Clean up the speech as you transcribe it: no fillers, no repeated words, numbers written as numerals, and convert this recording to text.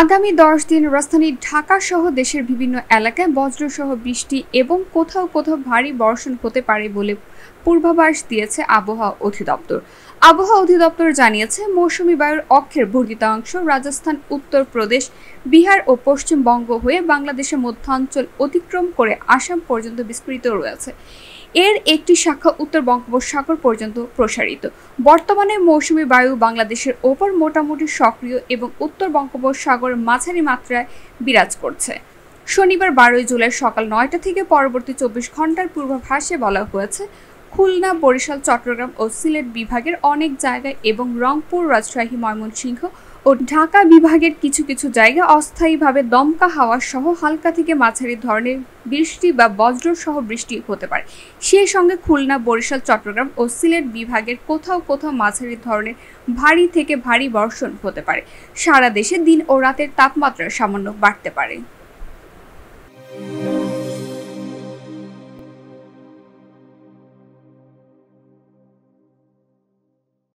আগামী ১০ দিন রাজধানী ঢাকা সহ দেশের বিভিন্ন এলাকায় বজ্রসহ বৃষ্টি এবং কোথাও কোথাও ভারী বর্ষণ হতে পারে বলে পূর্বাভাস দিয়েছে আবহাওয়া অধিদপ্তর। আবহাওয়া অধিদপ্তর জানিয়েছে, মৌসুমী বায়ুর অক্ষের বর্ধিতাংশ রাজস্থান, উত্তরপ্রদেশ, বিহার ও পশ্চিমবঙ্গ হয়ে বাংলাদেশের মধ্যাঞ্চল অতিক্রম করে আসাম পর্যন্ত বিস্তৃত রয়েছে। এর একটি শাখা উত্তর বঙ্গোপসাগর পর্যন্ত প্রসারিত। বর্তমানে মৌসুমী বায়ু বাংলাদেশের ওপর মোটামুটি সক্রিয় এবং উত্তর বঙ্গোপসাগর মাঝারি মাত্রায় বিরাজ করছে। শনিবার ১২ জুলাই সকাল ৯টা থেকে পরবর্তী ২৪ ঘন্টার পূর্বাভাসে বলা হয়েছে, খুলনা, বরিশাল, চট্টগ্রাম ও সিলেট বিভাগের অনেক জায়গায় এবং রংপুর, রাজশাহী, ময়মনসিংহ ও ঢাকা বিভাগের কিছু কিছু জায়গায় অস্থায়ীভাবে দমকা হাওয়া সহ হালকা থেকে মাঝারি ধরনের বৃষ্টি বা বজ্র সহ বৃষ্টি হতে পারে। সেই সঙ্গে খুলনা, বরিশাল, চট্টগ্রাম ও সিলেট বিভাগের কোথাও কোথাও মাঝারি ধরনের ভারী থেকে ভারী বর্ষণ হতে পারে। সারা দেশে দিন ও রাতের তাপমাত্রা সামান্য বাড়তে পারে।